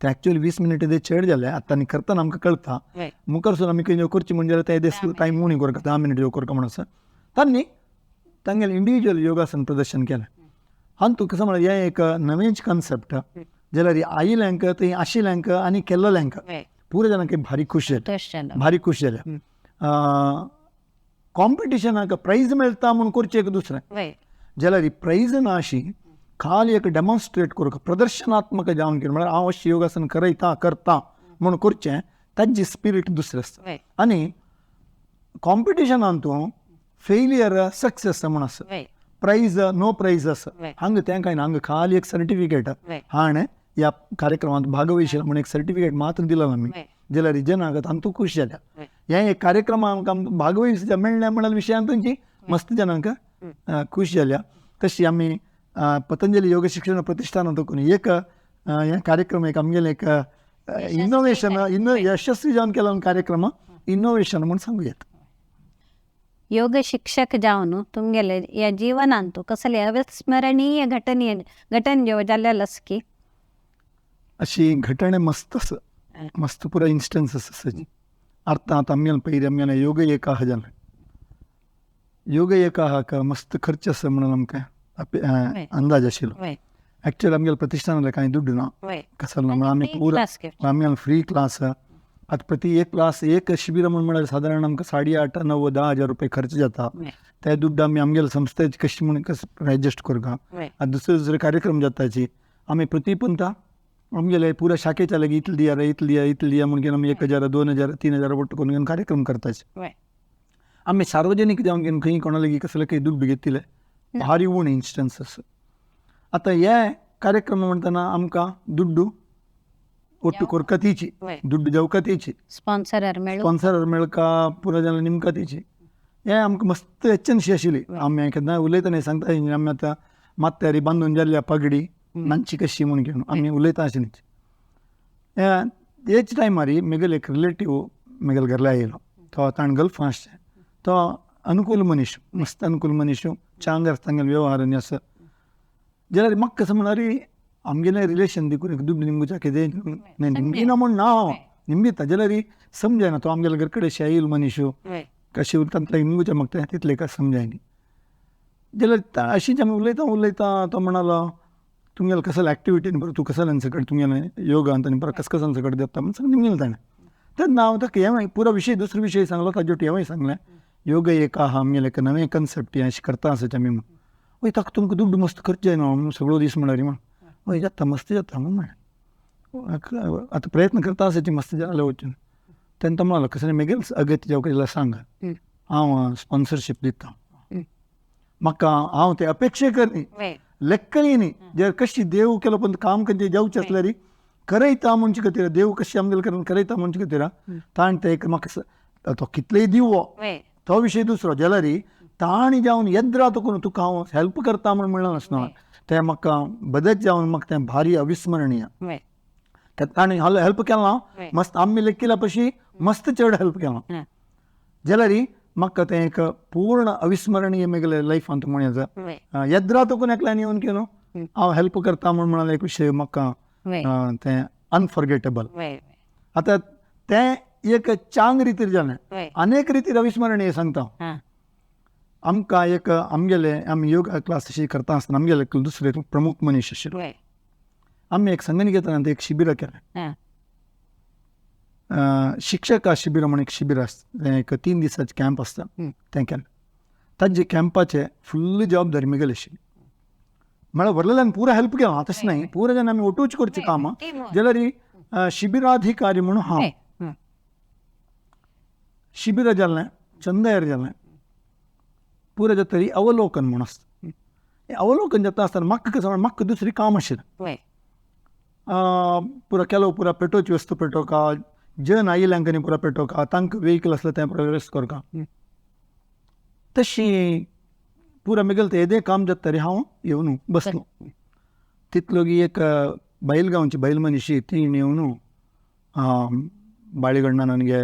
ते एक्चुअली 20 मिनिटां ते चड जाले आतां आनी करतना आमकां कळटा मुखार आमी खंय करची म्हणजे ते टायम उणी करता 10 मिनिट करता म्हणून आसा तांणी तांगेलें इंडिविज्युअल योगासन प्रदर्शन केलें हातूंत कसं म्हळ्यार हें एक नवेंच कन्सेप्ट जाल्यार आयिल्यांक थंय आशिल्ल्यांक आनी केल्ल्यांक पुरो जाणांक भारी खूश जाल्या कॉम्पिटिशनाक प्रायज मेळटा म्हूण करचें एक दुसरें जाल्यार ही प्रायज ना अशी खाली एक डेमॉन्स्ट्रेट करूंक प्रदर्शनात्मक जावन केलें म्हळ्यार हांव अशें योगासन करता म्हूण करचें ताची स्पिरीट दुसरें आसता आनी कॉम्पिटिशनान तूं फेलियर सक्सेस म्हूण आसा प्राइज नो प्राइज आसा हांगा तें कांय ना हांगा खाली एक सर्टिफिकेट हाणें ह्या कार्यक्रमांत भागवयशिल्लो म्हूण एक सर्टिफिकेट मात्र दिलो आमी जाल्यार जनाक तातूंत खूश जाल्या हे एक कार्यक्रमांक आमकां भागवयस मेळ्ळें म्हणल्या विशयान तुमची मस्त जनांक खूश जाल्या तशी आमी पतंजली योग शिक्षण प्रतिष्ठानांत एक हे कार्यक्रम एक आमगेलें एक इनोवेशन यशस्वी जावन केलो कार्यक्रम इनोवेशन म्हूण सांगुयात योग शिक्षक जावन तुमगेले या जीवनांत कसले अविस्मरणीय घटन जेव्हा जाल्लेलो आसा की अशी घटने मस्त आसा मस्त पुरा इन्स्टन्स आसा अर्थात आमगेलें पयलीं आमगेलें योग एकाह जालें योग एकाहाक मस्त खर्च आसा म्हणून आमकां अंदाज आशिल्लो एक्चुअली आमगेले प्रतिष्ठानांतले कांय दुड्ड ना कसलो ना आमी पुरो आमगेलें फ्री क्लास आतां प्रति एक क्लास एक शिबीर म्हळ्यार सादारण आमकां 8.5, 9, 10 हजार रुपये खर्च जाता ते दुड्ड आमी आमगेले संस्थेचे कशें म्हण कसं एडजस्ट करता आतां दुसरे कार्यक्रम जाताची आमी प्रतिपंता आमगेले पुऱ्या शाखेच्या लागीं इतली दिया म्हूण घेवन आमी 1,000, 2,000, 3,000 वट्ट करून कार्यक्रम करताचे आमी सार्वजनीक जावन घेवन खंय कोणा लागीं कसले खंय दुड्ड घेतिले भारी उण इन्स्टन्स आसा आतां हे कार्यक्रम म्हणटना आमकां दुड्ड ಒಟ್ಟು ಕೊರ್ಕತೀಚಿ ದುಡ್ಡು ಜೌಕತೀಚಿ ಸ್ಪಾನ್ಸರರ್ मेळका पुरो जाल्यार निमका तीची हें आमकां मस्त एचनशी आशिल्ली आमी केन्ना उलयतना सांगता आमी आतां मात्यारी बांदून जाल्ल्या पगडी नांची कशी म्हूण घेवन आमी उलयता आशिल्ली हेच टायमार म्हगेलो एक रिलेटीव म्हगेल्या घरला येयलो तो ताणें गल्फांत आसचें तो अनुकूल मनीस मस्त अनुकूल मनीस चांगर तांगेले वेव्हार आनी आसा जाल्यार म्हाका कसं म्हळ्यार आमगेलें रिलेशन देखून दुड्ड निंबूच्या कितें निंबिना म्हूण ना हांव निंबिता जाल्यार समजायना तो आमगेल्या घर कडेन येयलो मनीस कशें उरता निंबूच्या म्हाका तितलें काय समजायना जाल्यार अशींच आमी उलयता तो म्हणलो तुमगेलो कसलो एक्टिविटीन बरो तूं कसल्यांचे कडेन तुमगेलें योगांत आनी बरो कसकसांचे कडेन देता म्हूण सांग निमगेलें ताणें तेन्ना हांव ताका हें पुरो विशय दुसरो विशय सांगलो ताजे हेंवूय सांगलें योग एक आहा आमगेलें एक नवें कन्सेप्ट हें अशें करता आसत आमी म्हूण वय ताका तुमकां दुड्ड मस्त खर्च जायना सगळो दीस म्हळ्यार म्हण वय जाता मस्त जाता म्हण आतां प्रयत्न करता आसत मस्त जालें वचून तेन्ना तो म्हणलो कसलें म्हगेलें अगत्य जावं जाल्यार सांग हांव स्पॉन्सरशीप दिता म्हाका हांव ते अपेक्षा करनी लेक्कली न्ही जर कशी देव केलो पण काम कधी जावचें आसल्यार करयता म्हणचे खातीर देव कशी आमगेले करून करयता म्हणचे खातीर ताण ते म्हाका तो कितलेय दिवो तो विशय दुसरो जाल्यार ताणी जावन येद्रा करून तुका हांव हेल्प करता म्हूण म्हणलें नासना तें म्हाका बदत जावन म्हाका तें भारी अविस्मरणीय ताणी हेल्प केलां मस्त आमी लेखिल्ल्या पशी मस्त चड हेल्प केलां जाल्यार म्हाका तें एक पूर्ण अविस्मरणीय म्हगेलें लायफान म्हणून येद्रा तकून एकल्यान येवन केलो हांव हेल्प करता म्हूण म्हणालें एक विशय म्हाका तें अनफॉर्गेटेबल. आतां तें एक चांग रितीर जालें, अनेक रितीर अविस्मरणीय सांगता. आमकां एक आमी योगा क्लास अशी करता आसतना आमगेले दुसरे प्रमुख मनीस आशिल्लो. आमी एक संगनिकेतनांत एक शिबीर केलें, शिक्षका शिबीर म्हणून एक शिबीर आसता, एक 3 दिसाचें कॅम्प आसता तें केलें. ताजे कॅम्पाचे फुल्ल जबाबदारी म्हगेली आशिल्ली. म्हळ्यार व्हरलेल्यान पुरो हेल्प केलो हांव, तशें न्हय, पुरो जाण आमी ओटूच करचीं कामां. जाल्यार शिबिराधिकारी म्हणून हांव शिबीर जाल्लें, चंद्यार जाल्लें, पुरो जातरी अवलोकन म्हूण आसता. हें अवलोकन जाता आसतना म्हाका दुसरी काम आशिल्लें. पुरो केलो, पुरो पेटोवची वस्तू पेटोवका, जन आयिल्ल्यांक पुरो पेटोवका, तांकां वेहिकल आसलें तें पुरो वेवस्थ करता. तशी पुरो म्हगेलें तें येदें काम जातरी हांव येवन बसलो. तितलो एक बायलगांवची बायल मनीशी ती येवन बाळीगण्णा ನನಗೆ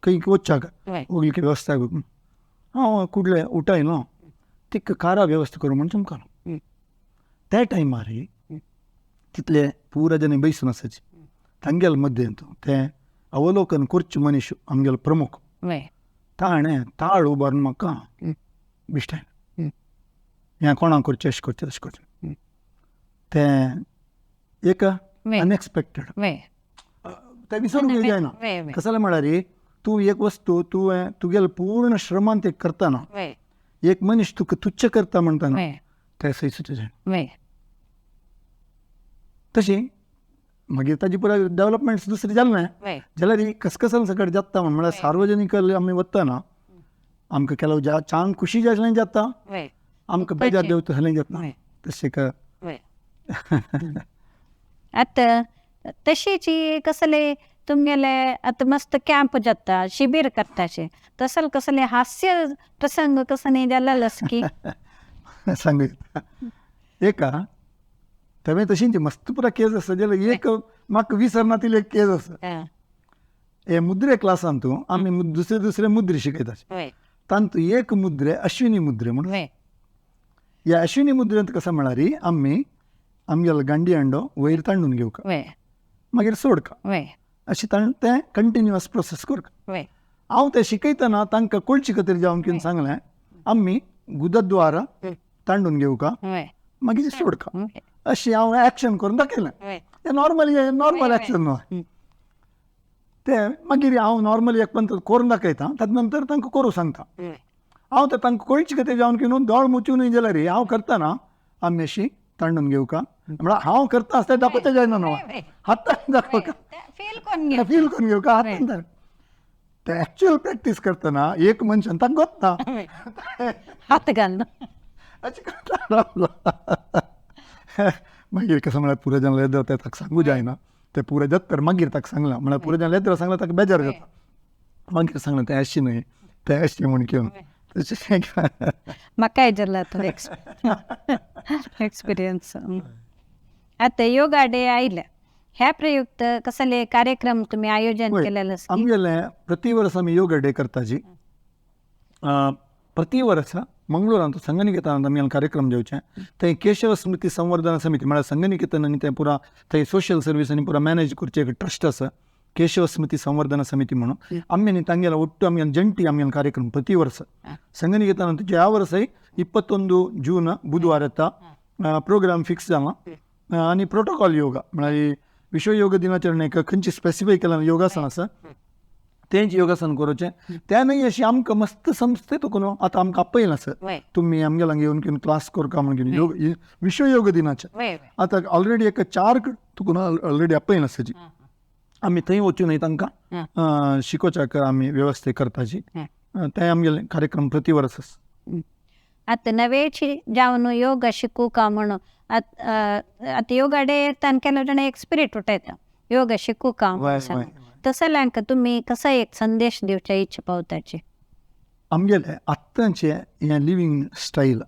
ಕೈಗೆ వచ్చాక ಹೋಗ್ಲಿಕ್ಕೆ ವ್ಯವಸ್ಥೆ ಆಗಬೇಕು. हांव कुडले उठयलो तिका कारा वेवस्था करूं म्हणून चमकलो. त्या टायमार तितले पुरो जन बैसून आसाचे तांगेले मध्यें तें अवलोकन करचें मनीस आमगेलो प्रमुख ताणें ताळ उबारून म्हाका बिश्टायलें, हें कोणाक करचें, अशें करचें तशें करचें. तें एक अनएक्सपेक्टेड, तें विसरूंक जायना. कसं जालें म्हळ्यार तूं एक वस्तू तुगेले पूर्ण श्रमान ते करतना एक मनीस तुका तुच्छ करता म्हणटाना तें सयसूचें जायना. तशी मागीर ताजी पुरो डेव्हलपमेंट्स दुसरी जालें जाल्यार ही कसकसान सकट जाता म्हळ्यार सार्वजनीक आमी वतना आमकां केलो चांग खुशी जालें जाता, आमकां बेजार देंवता जालें जाता. तशें आता तशीच कसले तुमगेले आता मस्त कॅम्प जाता, शिबीर करताचे, तसल कसले हास्य प्रसंग कसले जालेलेस की सांगता एका तें तशींच मस्त पुरो केस आसा. जाल्यार एक म्हाका विसरना तितली एक केस आसा. हे मुद्रे क्लासान तूं आमी दुसरे मुद्रे शिकयता, तांतूं एक मुद्रे अश्विनी मुद्रे म्हणून. ह्या अश्विनी मुद्रेंत कशें म्हळ्यार आमी आमगेलो गांडी अंडो वयर तांडून घेवका, मागीर सोडका, अशें तें कंटिन्युअस प्रोसेस करता. हांव तें शिकयतना तांकां कळची खातीर जावन कितें सांगलें, आमी गुदद्वारा तांडून घेवका मागीर सोडका, अशें हांव एक्शन करून दाखयलें. तें नॉर्मल एक्शन न्हू तें. मागीर हांव नॉर्मली एक पंत करून दाखयता, ताजे नंतर तांकां करूं सांगता. हांव तें तांकां कळची खातीर जावन कितें दोळ मुचूनय जाल्यार हांव करतना आमी अशी तांडून घेवका म्हळ्यार हांव करता आसतना दाखोवचें जायना न्हू, हातान दाखोवका, फील करून घेवका हातान. तें एक्चुअल प्रॅक्टीस करतना एक मनशान ताका गोत्ता हात घालून अशें करता. मागीर कसं म्हळ्यार पुरो जाण लेद्र तें ताका सांगूं जायना. तें पुरो जाता तर मागीर ताका सांगलां, म्हळ्यार पुरो जाण लेद्र सांगलां ताका बेजार जाता. मागीर सांगलें तें अशें न्हय, तें अशें म्हूण घेवन म्हाकाय जाला तो एक्सपिरियन्स. आता योगा डे आयला, ह्या प्रयुक्त कसले कार्यक्रम तुम्ही आयोजन केलेलं? आमगेले प्रति वर्स आमी योगा डे करताची. प्रति वर्स मंगळूरांत संगनिकेतनांत आमी कार्यक्रम जेवचे. थंय केशव स्मृती संवर्धन समिती म्हळ्यार संगनिकेतन आनी तें पुरा थंय सोशल सर्वीस आनी पुरा मॅनेज करचें एक ट्रस्ट आसा, केशव स्मृती संवर्धन समिती म्हणून. आमी आनी तांगेलो ಒಟ್ಟು आमी जंटी आमी कार्यक्रम प्रति वर्स संगनिकेतनांत ह्या वर्साय 21 जून बुधवार येता प्रोग्राम फिक्स जाला. आनी प्रोटोकॉल योगा म्हळ्यार विश्व योग दिनाचरण खंयची स्पेसिफाय केला योगासन आसा तेंच योगासन करचें. तेन्ना अशी आमकां मस्त संस्थेतून आतां आमकां आपयलां सर, तुमी आमगेलो घेवन घेवन क्लास करता म्हणून योग विश्व योग दिनाचें. आतां ऑलरेडी एक 4 तुकून ऑलरेडी आपयलां सर. आमी थंय वचून तांकां शिकोवच्याक आमी वेवस्था करताची. तें आमगेले कार्यक्रम प्रति वर्स आसा. आता नवेची जावन योगा शिकू का म्हणून आता योगा डे तान केलो जाण एक स्पिरिट उठयता योगा शिकू का. तसल्यांक तुम्ही कसा एक संदेश दिवच्या इच्छा पावताची? आमगेले आत्तांचे हें लिव्हिंग स्टाईल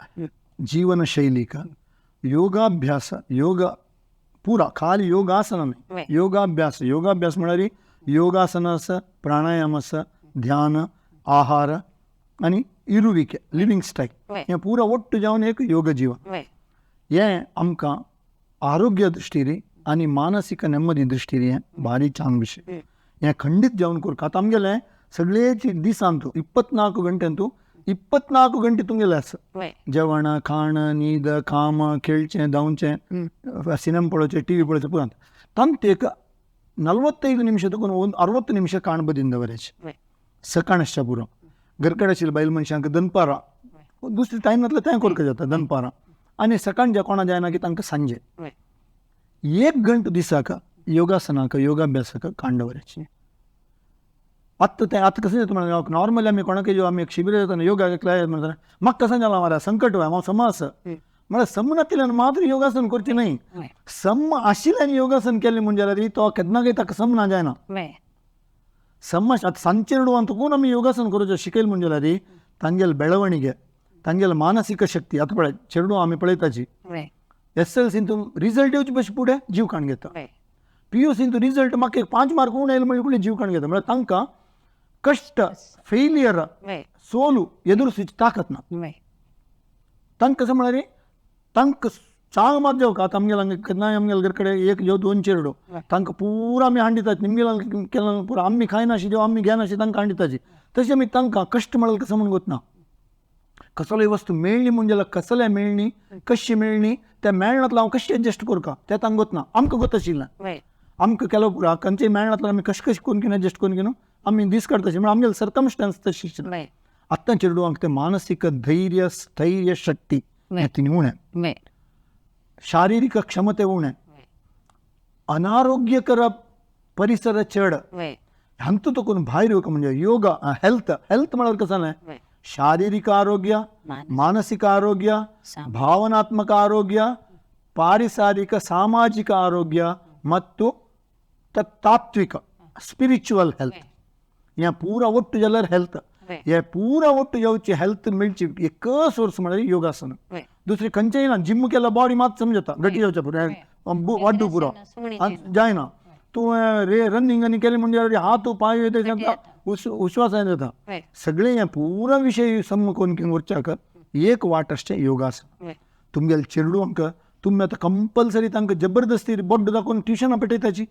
जीवनशैली का योगाभ्यास योगा पुरा खाली योगासन न्हय, योगाभ्यास म्हळ्यार योगासन आसा, प्राणायाम आसा, ध्यान, आहार आणि इरुविके लिव्हिंग स्टाईल वय हें पुरा ओट्टू जावन एक योग जीवन वय हें आमकां आरोग्य दृश्टीरी आनी मानसीक नेಮ್ಮदी दृश्टीरी हें भारी छान विशय हें खंडीत जावन करता आतां आमगेलें सगळेच दिसांतू 24 गंटेंतू 24 गंटे तुमगेले आसा वय जेवण खाण न्हीद काम खेळचें धांवचें सिनेमा पळोवचें टी व्ही पळोवचें पुरांत तांकां एक 45 ನಿಮಿಷ ತಗೊಂಡು 60 ನಿಮಿಷ ಕಾಣಬದಿಂದ ವರೆಗೆ ವೈ सकाळच्या पुरो घरकडे आशिल्ल्या बायल मनशांक दनपारां दुसरे टायमांतले तें करता जाता दनपारां आनी सकाळच्या कोणा जायना की तांकां सांजे वय 1 घंटो दिसाक योगासनाक योगाभ्यासाक कांडवराची आतां कशें जाता म्हणल्यार नॉर्मली आमी कोणाक आमी एक शिबिर जाता योगा क्लास म्हणटा म्हाका कशें जालां म्हारा संकट हांव समास म्हळ्यार सम नातिल्यान मात्र योगासन करचें न्हय वय सम आशिल्ल्यान योगासन केलें म्हणजे जाल्यार तो केन्नाय ताका सम ना जायना वय सम आतां सांजचे रडून तकून आमी योगासन करूचें शिकयल म्हणजे जाल्यार तांगेल बेळवणिगे तांगेल मानसीक शक्ती आतां पळय चेडू आमी पळयताची वय SLCंतू रिजल्ट येवचे पयस फुडें जीव काण घेता वय PUCंतू रिजल्ट म्हाका एक 5 मार्क उणें येयले म्हणजे फुडें जीव काण घेता म्हळ्यार तांकां कश्ट फेलियर वय सोलू एदुरसूची ताकत ना वय तांकां कशें म्हळ्यार तांकां चांग मात जेवका आतां आमगेले केन्नाय आमगेले घर कडेन एक जेव 2 चेडू तांकां पुरो आमी हांडितात निमगेला केन्ना पुरो आमी खायनाशी जेव आमी घेनाशी तांकां हांडिताची तशें आमी तांकां कश्ट म्हळ्यार कसं म्हणून गोतना कसलोय वस्तू मेळ्ळी म्हणजे जाल्यार कसलें मेळ्ळी कशी मेळ्ळी त्या मेळनातलो हांव कशी एडजस्ट करता तें तांकां गोतना आमकां गोत आशिल्लें वय आमकां केलो पुरो खंयचेय मेळनातलो आमी कशें करून घेवन एडजस्ट करून घेवन आमी दीस काडटाशी म्हळ्यार आमगेले सर्कमस्टन्स तशी वय आतां चेडूंक तें मानसीक धैर्य स्थैर्य शक्ती हें तिणी उणें वय शारिरीक क्षमते उणें अनारोग्यकर परिसर चड वय हांतू तकून भायर येवंक म्हणजे योगा हेल्थ म्हळ्यार कसं जालें वय शारीरिक आरोग्य मानसिक आरोग्य ಭಾವನಾತ್ಮಕ ಆರೋಗ್ಯ ಪಾರಿಸಾರಿಕ ಸಾಮಾಜಿಕ ಆರೋಗ್ಯ ಮತ್ತು ತಾತ್ವಿಕ ಸ್ಪಿರಿಚುವಲ್ ಹೆಲ್ತ್ या पुरा ಒಟ್ಟು जल्यार हेल्थ हे पुरा ಒಟ್ಟು येवची हेल्थ मेळची एक सोर्स म्हळ्यार योगासन दुसरी खंयचेय ना जिम केला बॉडी मात समजता गटी जावच्या पुरो वाडू पुरो जायना तूं रनिंग आनी केलें म्हणजे हात पाय येता उश्वास येता सगळे हे पुरा विषय सम करून उरच्याक एक वाट आसचें योगासन तुमगेले चेडूंक तुमी आतां कंपल्सरी तांकां जबरदस्ती बोड्ड दाखोवन ट्युशनां पेटयताची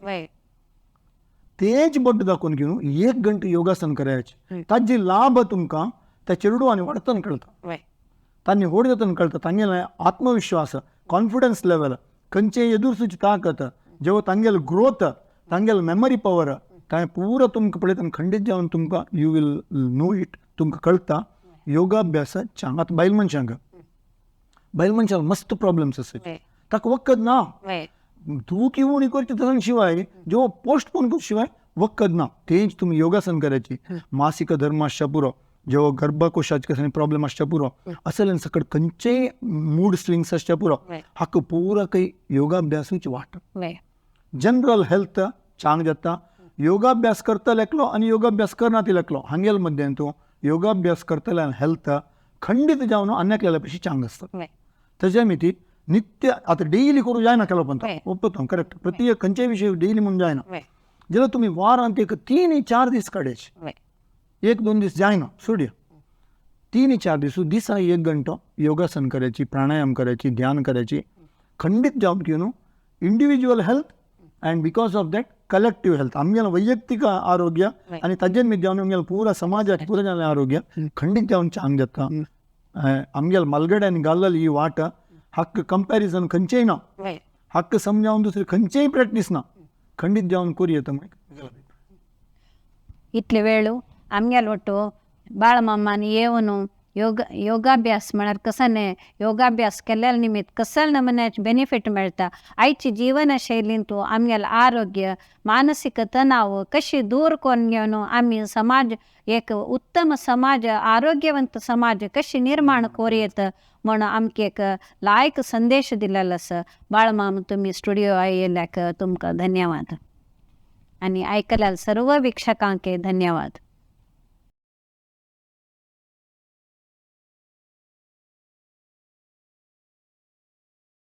तेच बोड्ड दाखोवन घेवन 1 घंटे योगासन करायचे ताजी लाभ तुमकां त्या चेडू आनी वाडटन कळटा तांणी व्हड जातना कळटा तांगेले आत्मविश्वास कॉन्फिडन्स लेवल खंयचेय एदुरसूची ताकत जेव्हा तांगेल ग्रोथ तांगेल मेमरी पॉवर ताणें पुरो तुमकां पळयतना खंडीत जावन तुमकां यू वील नो इट तुमकां कळटा योगाभ्यास चांग आतां बायल मनशांक मस्त प्रॉब्लेम्स आसात ताका वखद ना तूं किंवा करची तसं शिवाय जेव्हा पोस्टपोन कर शिवाय वखद ना तेच तुम्ही योगासन करायची मासिक धर्म आसच्या पुरो जेव्हा गर्भकोशाचे कसं प्रॉब्लेम आसच्या पुरो असले सकट खंयचेय मूड स्विंग्स आसच्या पुरो हाका पुरा काही योगाभ्यासूच वाट जनरल हेल्थ चांग जाता योगाभ्यास करतलो एकलो आनी योगाभ्यास करनातिलो एकलो हांगेल मध्येन तूं योगाभ्यास करतल्यान हेल्थ खंडीत जावन अन्य केल्या पेक्षा चांग आसता तशें मिती नित्य आतां डेली करूं जायना केलो पण ओपतो करेक्ट प्रत्येक खंयचेय विशय डेली म्हणून जायना जाल्यार तुमी वारांत एक 3-4 दीस काडचे 1-2 दीस जायना सोडया 3-4 दीस दिसा 1 घंटो योगासन करायची प्राणायाम करायची ध्यान करायची खंडीत जावन घेवन individual health and because of that collective health आमगेलें वैयक्तीक आरोग्य आनी ताजेर मीत जावन आमगेलें पुरा समाजाचें पुरा जालें आरोग्य खंडीत जावन चांग जाता आमगेलें मलगडे आनी गाल्लल ही वाट हक्क कंपॅरिजन खंयचेय ना हक्क समजावन दुसरी खंयचेय प्रॅक्टीस ना खंडीत जावन करूं येता इतले वेळ आमगेल ಒಟ್ಟು बाळमामानी येवन योगाभ्यास म्हळ्यार कसाने योगाभ्यास केल्या निमित्त कसले नमुन्याचे बेनिफिट मेळटा आयची जीवनशैलींतू आमगेल आरोग्य मानसीक तणाव कशी दूर करून घेवन आमी समाज एक उत्तम समाज आरोग्यवंत समाज कशी निर्माण करूं म्हणून आमकां एक लायक संदेश दिलेलो आसा बाळमाम तुम्ही स्टुडिओ आयिल्ल्याक तुमकां धन्यवाद आनी आयकल्याल सर्व वीक्षकांक धन्यवाद.